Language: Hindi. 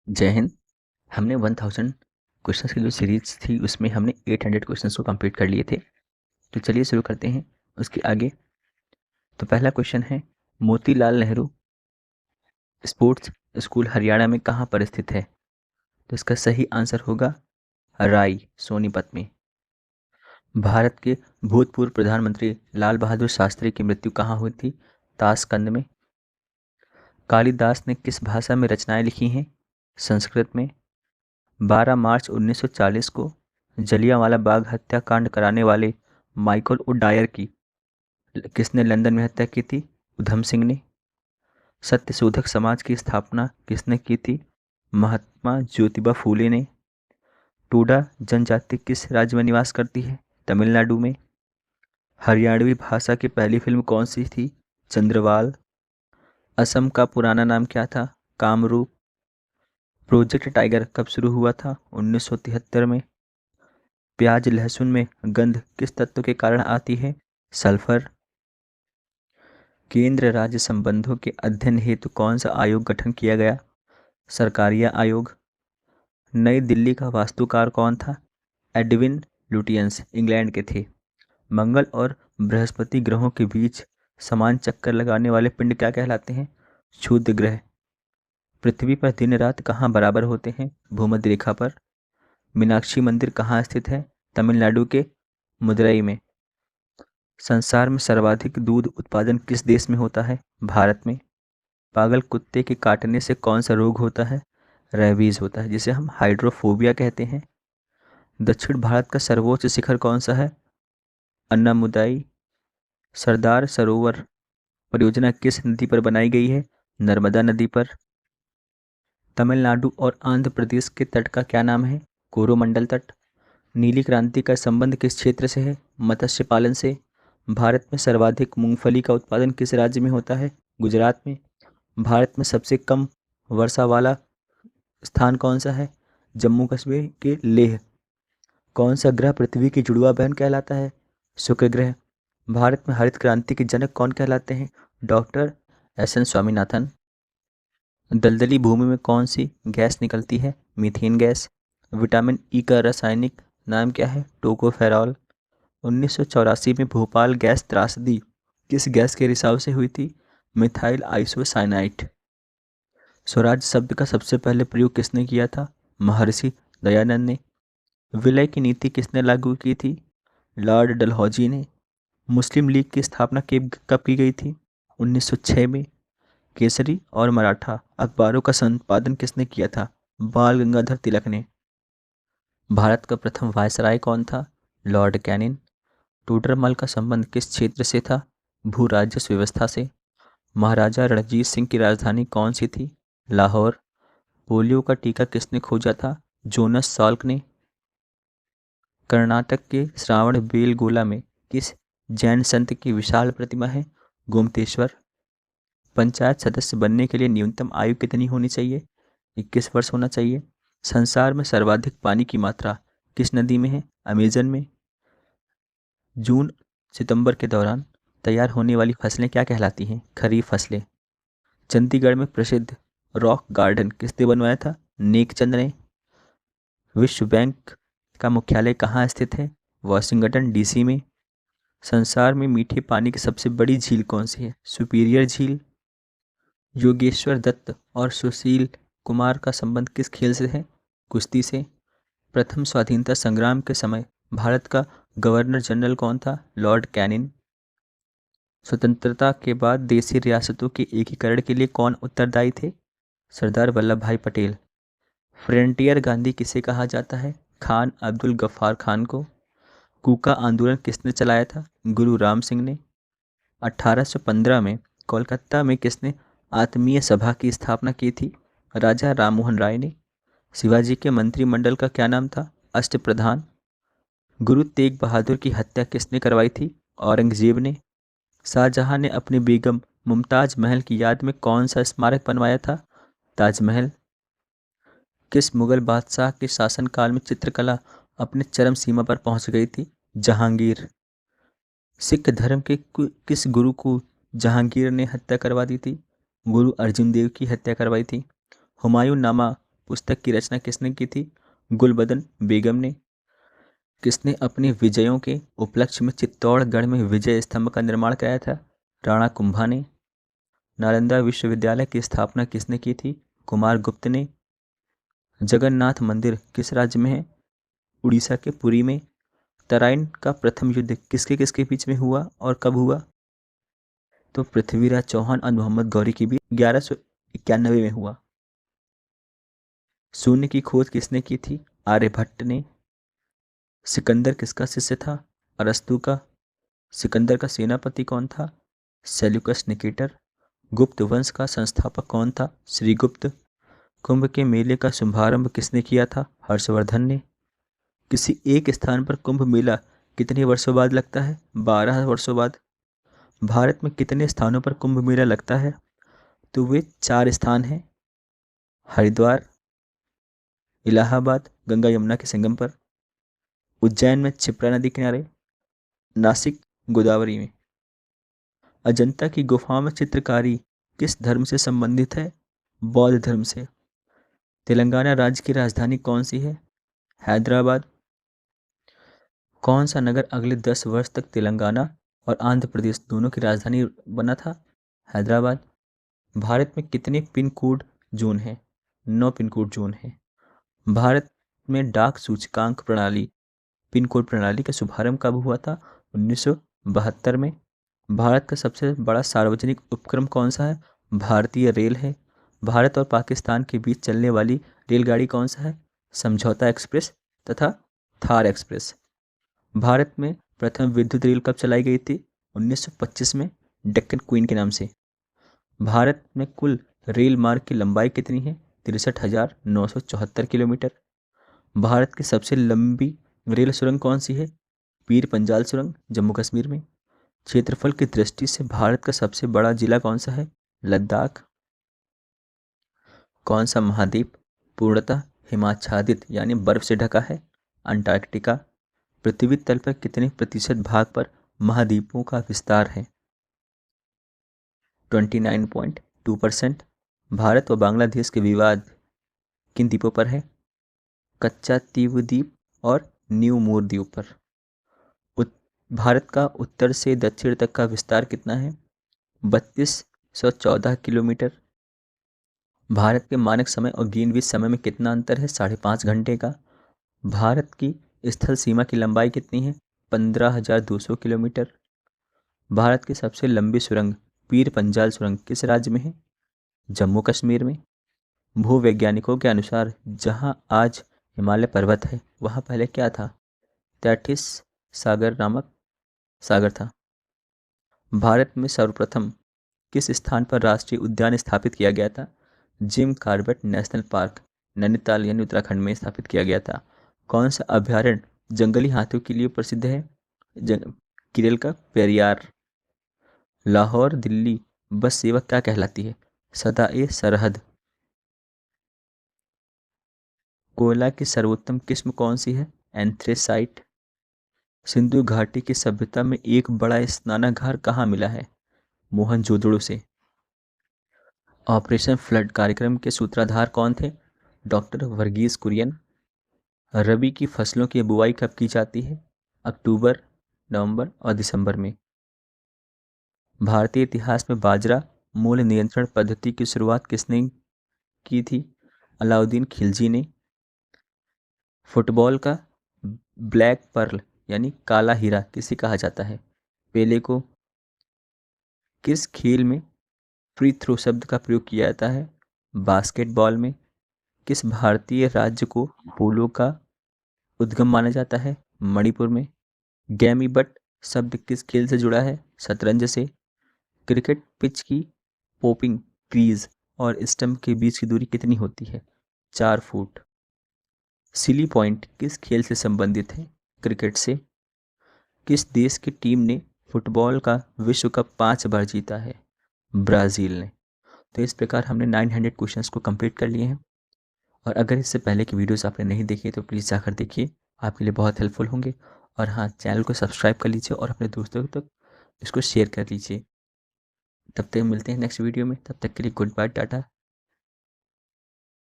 जय हिंद। हमने 1000 क्वेश्चंस की जो सीरीज थी उसमें हमने 800 क्वेश्चंस को कंप्लीट कर लिए थे। तो चलिए शुरू करते हैं उसके आगे। तो पहला क्वेश्चन है, मोतीलाल नेहरू स्पोर्ट्स स्कूल हरियाणा में कहाँ पर स्थित है? तो इसका सही आंसर होगा राई सोनीपत में। भारत के भूतपूर्व प्रधानमंत्री लाल बहादुर शास्त्री की मृत्यु कहाँ हुई थी? ताशकंद में। कालिदास ने किस भाषा में रचनाएं लिखी हैं? संस्कृत में। 12 मार्च 1940 को जलियांवाला बाग हत्याकांड कराने वाले माइकल ओडायर की किसने लंदन में हत्या की थी? उधम सिंह ने। सत्यशोधक समाज की स्थापना किसने की थी? महात्मा ज्योतिबा फूले ने। टोडा जनजाति किस राज्य में निवास करती है? तमिलनाडु में। हरियाणवी भाषा की पहली फिल्म कौन सी थी? चंद्रवाल। असम का पुराना नाम क्या था? कामरूप। प्रोजेक्ट टाइगर कब शुरू हुआ था? 1973 में। प्याज लहसुन में गंध किस तत्व के कारण आती है? सल्फर। केंद्र राज्य संबंधों के अध्ययन हेतु कौन सा आयोग गठन किया गया? सरकारिया आयोग। नई दिल्ली का वास्तुकार कौन था? एडविन लुटियंस इंग्लैंड के थे। मंगल और बृहस्पति ग्रहों के बीच समान चक्कर लगाने वाले पिंड क्या कहलाते हैं? क्षुद्र ग्रह। पृथ्वी पर दिन रात कहाँ बराबर होते हैं? भूमध्य रेखा पर। मीनाक्षी मंदिर कहाँ स्थित है? तमिलनाडु के मदुरई में। संसार में सर्वाधिक दूध उत्पादन किस देश में होता है? भारत में। पागल कुत्ते के काटने से कौन सा रोग होता है? रेबीज होता है, जिसे हम हाइड्रोफोबिया कहते हैं। दक्षिण भारत का सर्वोच्च शिखर कौन सा है? अन्नामुदाई। सरदार सरोवर परियोजना किस नदी पर बनाई गई है? नर्मदा नदी पर। तमिलनाडु और आंध्र प्रदेश के तट का क्या नाम है? कोरोमंडल तट। नीली क्रांति का संबंध किस क्षेत्र से है? मत्स्य पालन से। भारत में सर्वाधिक मूंगफली का उत्पादन किस राज्य में होता है? गुजरात में। भारत में सबसे कम वर्षा वाला स्थान कौन सा है? जम्मू कश्मीर के लेह। कौन सा ग्रह पृथ्वी की जुड़वा बहन कहलाता है? शुक्र ग्रह। भारत में हरित क्रांति के जनक कौन कहलाते हैं? Doctor S N Swaminathan. दलदली भूमि में कौन सी गैस निकलती है? Methane gas. विटामिन ई का रासायनिक नाम क्या है? टोकोफेरॉल। 1984 में भोपाल गैस त्रासदी किस गैस के रिसाव से हुई थी? Methyl isocyanide. स्वराज शब्द का सबसे पहले प्रयोग किसने किया था? महर्षि दयानंद ने। विलय की नीति किसने लागू की थी? लॉर्ड डलहौजी ने। मुस्लिम लीग की स्थापना कब की गई थी? 1906 में। केसरी और मराठा अखबारों का संपादन किसने किया था? बाल गंगाधर तिलक ने। भारत का प्रथम वायसराय कौन था? Lord canine. टोडरमल का संबंध किस क्षेत्र से था? भू राजस्व व्यवस्था से। महाराजा रणजीत सिंह की राजधानी कौन सी थी? लाहौर। पोलियो का टीका किसने खोजा था? जोनस साल्क ने। कर्नाटक के श्रावण बेलगोला में किस जैन संत की विशाल प्रतिमा है? गोमतेश्वर। पंचायत सदस्य बनने के लिए न्यूनतम आयु कितनी होनी चाहिए? 21 वर्ष होना चाहिए। संसार में सर्वाधिक पानी की मात्रा किस नदी में है? अमेजन में। जून सितंबर के दौरान तैयार होने वाली फसलें क्या कहलाती हैं? खरीफ फसलें। चंडीगढ़ में प्रसिद्ध रॉक गार्डन किसने बनवाया था? नेकचंद ने। विश्व बैंक का मुख्यालय कहाँ स्थित है? वॉशिंगटन डीसी में। संसार में मीठे पानी की सबसे बड़ी झील कौन सी है? सुपीरियर झील। योगेश्वर दत्त और सुशील कुमार का संबंध किस खेल से है? कुश्ती से। प्रथम स्वाधीनता संग्राम के समय भारत का गवर्नर जनरल कौन था? Lord Canning. स्वतंत्रता के बाद देशी रियासतों के एकीकरण के लिए कौन उत्तरदायी थे? सरदार वल्लभ भाई पटेल। फ्रंटियर गांधी किसे कहा जाता है? खान अब्दुल गफ्फार खान को। कूका आंदोलन किसने चलाया था? गुरु राम सिंह ने। 1815 में कोलकाता में किसने आत्मीय सभा की स्थापना की थी? राजा राममोहन राय ने। शिवाजी के मंत्रिमंडल का क्या नाम था? अष्टप्रधान। गुरु तेग बहादुर की हत्या किसने करवाई थी? औरंगजेब ने। शाहजहां ने अपनी बेगम मुमताज महल की याद में कौन सा स्मारक बनवाया था? ताजमहल। किस मुगल बादशाह के शासनकाल में चित्रकला अपने चरम सीमा पर पहुंच गई थी? जहांगीर। सिख धर्म के किस गुरु को जहांगीर ने हत्या करवा दी थी? गुरु अर्जुन देव की हत्या करवाई थी। हुमायूं नामा पुस्तक की रचना किसने की थी? गुलबदन बेगम ने। किसने अपने विजयों के उपलक्ष्य में चित्तौड़गढ़ में विजय स्तंभ का निर्माण कराया था? राणा कुंभा ने। नालंदा विश्वविद्यालय की स्थापना किसने की थी? कुमारगुप्त ने। जगन्नाथ मंदिर किस राज्य में है? उड़ीसा के पुरी में। तराइन का प्रथम युद्ध किसके किसके बीच में हुआ और कब हुआ? तो पृथ्वीराज चौहान और मोहम्मद गौरी के बीच 1191 में हुआ। शून्य की खोज किसने की थी? आर्यभट्ट ने। सिकंदर किसका शिष्य था? अरस्तु का। सिकंदर का सेनापति कौन था? Seleucus Nicator. गुप्त वंश का संस्थापक कौन था? श्रीगुप्त। कुंभ के मेले का शुभारंभ किसने किया था? हर्षवर्धन ने। किसी एक स्थान पर कुंभ मेला कितने वर्षों बाद लगता है? 12 वर्षों बाद। भारत में कितने स्थानों पर कुंभ मेला लगता है? तो वे 4 स्थान हैं। हरिद्वार, इलाहाबाद, गंगा यमुना के संगम पर, उज्जैन में क्षिप्रा नदी किनारे, नासिक गोदावरी में। अजंता की गुफाओं में चित्रकारी किस धर्म से संबंधित है? बौद्ध धर्म से। तेलंगाना राज्य की राजधानी कौन सी है? हैदराबाद। कौन सा नगर अगले 10 वर्ष तक तेलंगाना और आंध्र प्रदेश दोनों की राजधानी बना था? हैदराबाद। भारत में कितने पिन कोड जोन हैं? 9 पिन कोड जोन हैं। भारत में डाक सूचकांक प्रणाली पिन कोड प्रणाली का शुभारंभ कब हुआ था? 1972 में। भारत का सबसे बड़ा सार्वजनिक उपक्रम कौन सा है? भारतीय रेल है। भारत और पाकिस्तान के बीच चलने वाली रेलगाड़ी कौन सा है? समझौता एक्सप्रेस तथा थार एक्सप्रेस। भारत में प्रथम विद्युत रेल कब चलाई गई थी? 1925 में, डेक्कन क्वीन के नाम से। भारत में कुल रेल मार्ग की लंबाई कितनी है? 63,974 किलोमीटर। भारत की सबसे लंबी रेल सुरंग कौन सी है? पीर पंजाल सुरंग, जम्मू कश्मीर में। क्षेत्रफल की दृष्टि से भारत का सबसे बड़ा जिला कौन सा है? लद्दाख। कौन सा महाद्वीप पूर्णतः हिमाच्छादित यानी बर्फ से ढका है? अंटार्कटिका। पृथ्वी तल पर कितने प्रतिशत भाग पर महाद्वीपों का विस्तार है? 29.2%। भारत व बांग्लादेश के विवाद किन द्वीपों पर है? कच्चा तीव द्वीप और न्यू मूर द्वीप पर। भारत का उत्तर से दक्षिण तक का विस्तार कितना है? 3214 किलोमीटर। भारत के मानक समय और ग्रीनविच समय में कितना अंतर है? 5.5 घंटे का। भारत की स्थल सीमा की लंबाई कितनी है? 15,200 किलोमीटर। भारत की सबसे लंबी सुरंग पीर पंजाल सुरंग किस राज्य में है? जम्मू कश्मीर में। भूवैज्ञानिकों के अनुसार जहां आज हिमालय पर्वत है वहां पहले क्या था? तैथिस सागर नामक सागर था। भारत में सर्वप्रथम किस स्थान पर राष्ट्रीय उद्यान स्थापित किया गया था? Jim Corbett national park, Nainital यानी उत्तराखंड में स्थापित किया गया था। कौन सा अभ्यारण्य जंगली हाथियों के लिए प्रसिद्ध है? केरल का पेरियार। लाहौर दिल्ली बस सेवा क्या कहलाती है? सदा ए सरहद। कोयला की सर्वोत्तम किस्म कौन सी है? एंथ्रेसाइट। सिंधु घाटी की सभ्यता में एक बड़ा स्नानागार कहाँ मिला है? मोहनजोदड़ो से। ऑपरेशन फ्लड कार्यक्रम के सूत्रधार कौन थे? डॉक्टर वर्गीस कुरियन। रबी की फसलों की बुआई कब की जाती है? अक्टूबर, नवंबर और दिसंबर में। भारतीय इतिहास में बाजरा मूल्य नियंत्रण पद्धति की शुरुआत किसने की थी? अलाउद्दीन खिलजी ने। फुटबॉल का ब्लैक पर्ल यानी काला हीरा किसे कहा जाता है? पेले को। किस खेल में फ्री थ्रो शब्द का प्रयोग किया जाता है? बास्केटबॉल में। किस भारतीय राज्य को पोलो का उद्गम माना जाता है? मणिपुर में। गैमीबट शब्द किस खेल से जुड़ा है? शतरंज से। क्रिकेट पिच की पोपिंग क्रीज और स्टंप के बीच की दूरी कितनी होती है? 4 फुट। सिली पॉइंट किस खेल से संबंधित है? क्रिकेट से। किस देश की टीम ने फुटबॉल का विश्व कप 5 बार जीता है? ब्राज़ील ने। तो इस प्रकार हमने 900 क्वेश्चंस को कंप्लीट कर लिए हैं। और अगर इससे पहले की वीडियोस आपने नहीं देखी तो प्लीज़ जाकर देखिए, आपके लिए बहुत हेल्पफुल होंगे। और हाँ, चैनल को सब्सक्राइब कर लीजिए और अपने दोस्तों तक इसको शेयर कर लीजिए। तब तक मिलते हैं नेक्स्ट वीडियो में, तब तक के लिए गुड बाय, टाटा।